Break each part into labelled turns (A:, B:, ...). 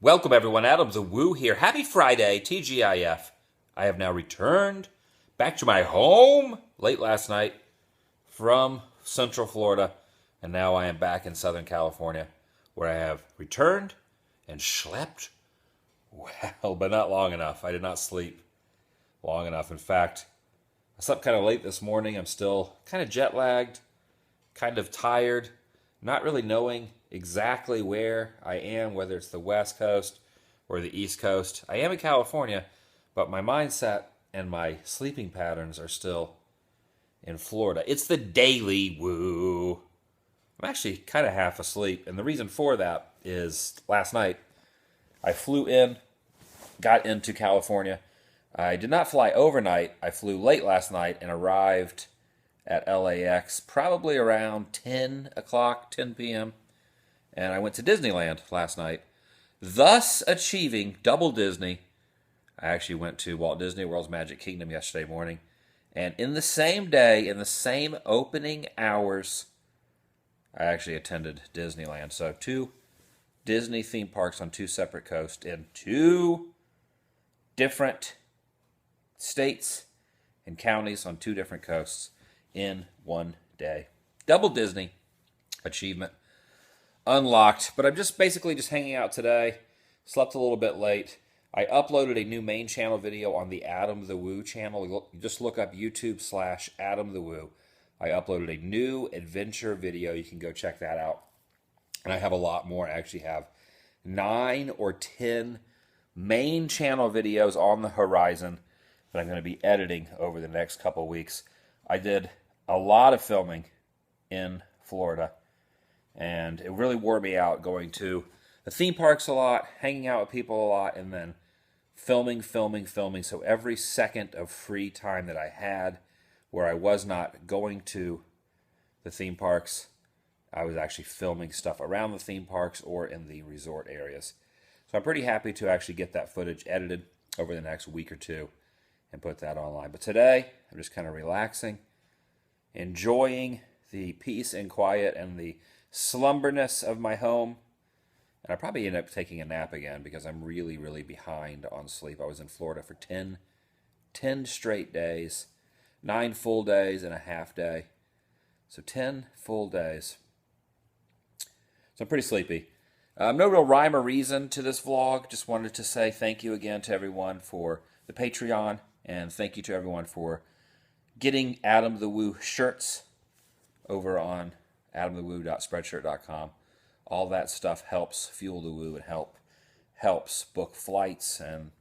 A: Welcome everyone, AdamTheWoo here. Happy Friday, TGIF. I have now returned back to my home late last night from Central Florida, and now I am back in Southern California, where I have returned and slept well, but not long enough. I did not sleep long enough. In fact, I slept kind of late this morning. I'm still kind of jet lagged, kind of tired, not really knowing exactly where I am, whether it's the West Coast or the East Coast. I am in California, but my mindset and my sleeping patterns are still in Florida. It's the Daily Woo. I'm actually kind of half asleep, and the reason for that is last night I flew in, got into California. I did not fly overnight. I flew late last night and arrived at LAX probably around 10 o'clock, 10 p.m., and I went to Disneyland last night, thus achieving double Disney. I actually went to Walt Disney World's Magic Kingdom yesterday morning, and in the same day, in the same opening hours, I actually attended Disneyland. So 2 Disney theme parks on 2 separate coasts in 2 different states and counties on 2 different coasts in one day. Double Disney achievement unlocked. But I'm just basically just hanging out today. Slept a little bit late. I uploaded a new main channel video on the AdamTheWoo channel. Just look up YouTube/AdamTheWoo. I uploaded a new adventure video. You can go check that out. And I have a lot more. I actually have 9 or 10 main channel videos on the horizon that I'm going to be editing over the next couple weeks. I did a lot of filming in Florida, and it really wore me out going to the theme parks a lot, hanging out with people a lot, and then filming. So every second of free time that I had where I was not going to the theme parks, I was actually filming stuff around the theme parks or in the resort areas. So I'm pretty happy to actually get that footage edited over the next week or 2 and put that online. But today, I'm just kind of relaxing, enjoying the peace and quiet and the slumberness of my home. And I probably end up taking a nap again because I'm really, really behind on sleep. I was in Florida for 10 straight days, 9 full days and a half day. So 10 full days. So I'm pretty sleepy. No real rhyme or reason to this vlog. Just wanted to say thank you again to everyone for the Patreon, and thank you to everyone for getting AdamTheWoo shirts over on AdamTheWoo.spreadshirt.com. All that stuff helps fuel the woo and helps book flights and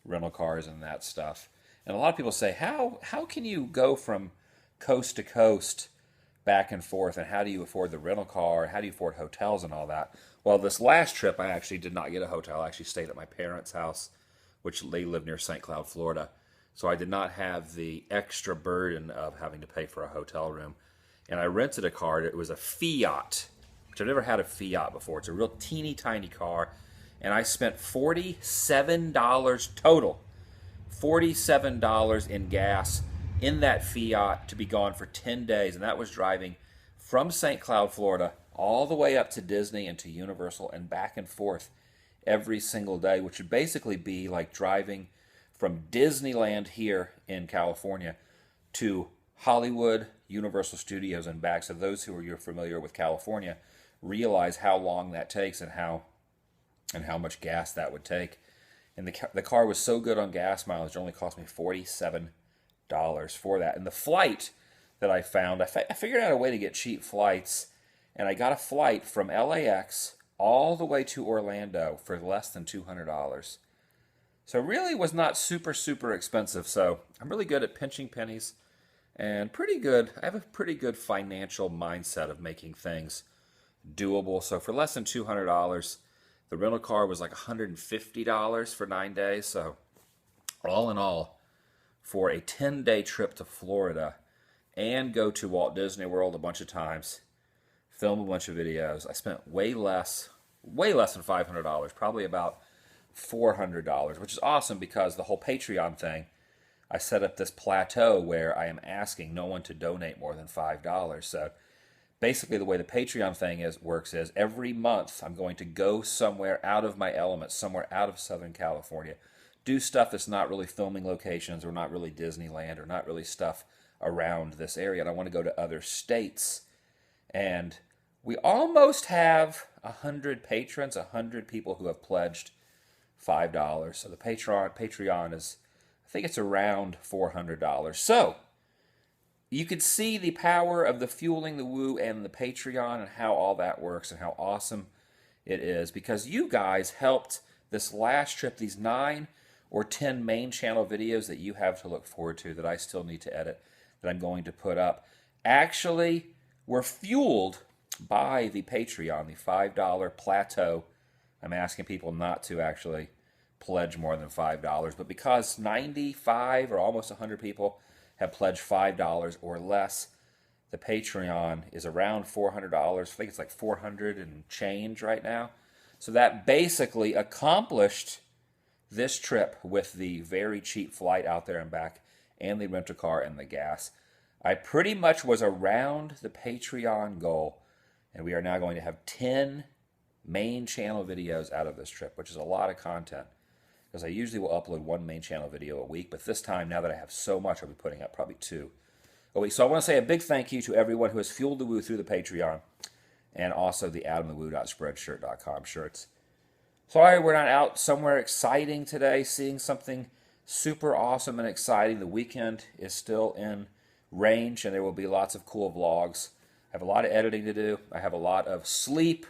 A: rental cars and that stuff. And a lot of people say, how can you go from coast to coast back and forth, and how do you afford the rental car? How do you afford hotels and all that? Well, this last trip, I actually did not get a hotel. I actually stayed at my parents' house, which they live near St. Cloud, Florida. So I did not have the extra burden of having to pay for a hotel room. And I rented a car. It was a Fiat, which I've never had a Fiat before. It's a real teeny tiny car. And I spent $47 total. $47 in gas in that Fiat to be gone for 10 days. And that was driving from St. Cloud, Florida, all the way up to Disney and to Universal and back and forth every single day, which would basically be like driving from Disneyland here in California to Hollywood, Universal Studios, and back. So those who are familiar with California realize how long that takes and how much gas that would take. And the car was so good on gas mileage, it only cost me $47 for that. And the flight that I found, I figured out a way to get cheap flights, and I got a flight from LAX all the way to Orlando for less than $200. So it really was not super, super expensive. So I'm really good at pinching pennies and pretty good. I have a pretty good financial mindset of making things doable. So for less than $200, the rental car was like $150 for 9 days. So all in all, for a 10-day trip to Florida and go to Walt Disney World a bunch of times, film a bunch of videos, I spent way less than $500, probably about $400, which is awesome because the whole Patreon thing, I set up this plateau where I am asking no one to donate more than $5. So basically the way the Patreon thing works is every month I'm going to go somewhere out of my element, somewhere out of Southern California, do stuff that's not really filming locations or not really Disneyland or not really stuff around this area. And I want to go to other states. And we almost have 100 patrons, 100 people who have pledged $5. So the Patreon is, I think it's around $400. So you could see the power of the Fueling the Woo and the Patreon and how all that works and how awesome it is, because you guys helped this last trip, these 9 or 10 main channel videos that you have to look forward to that I still need to edit, that I'm going to put up, actually were fueled by the Patreon, the $5 plateau. I'm asking people not to actually pledge more than $5, but because 95 or almost 100 people have pledged $5 or less, the Patreon is around $400. I think it's like 400 and change right now. So that basically accomplished this trip with the very cheap flight out there and back and the rental car and the gas. I pretty much was around the Patreon goal, and we are now going to have 10 main channel videos out of this trip, which is a lot of content, because I usually will upload 1 main channel video a week, but this time, now that I have so much, I'll be putting out probably 2 a week. So I want to say a big thank you to everyone who has fueled the woo through the Patreon, and also the AdamTheWoo.Spreadshirt.com shirts. Sorry we're not out somewhere exciting today, seeing something super awesome and exciting. The weekend is still in range, and there will be lots of cool vlogs. I have a lot of editing to do. I have a lot of sleep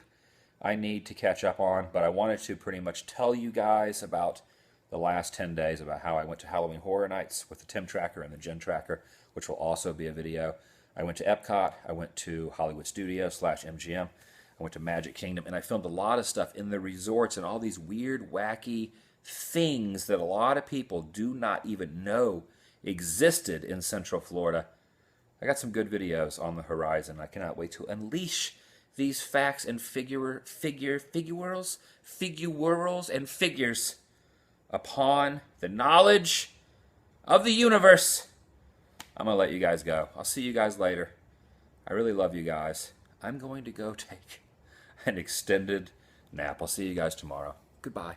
A: I need to catch up on, but I wanted to pretty much tell you guys about the last 10 days, about how I went to Halloween Horror Nights with the Tim Tracker and the Jen Tracker, which will also be a video. I went to Epcot. I went to Hollywood Studios / MGM. I went to Magic Kingdom, and I filmed a lot of stuff in the resorts and all these weird, wacky things that a lot of people do not even know existed in Central Florida. I got some good videos on the horizon. I cannot wait to unleash these facts and figures and figures upon the knowledge of the universe. I'm going to let you guys go. I'll see you guys later. I really love you guys. I'm going to go take an extended nap. I'll see you guys tomorrow. Goodbye.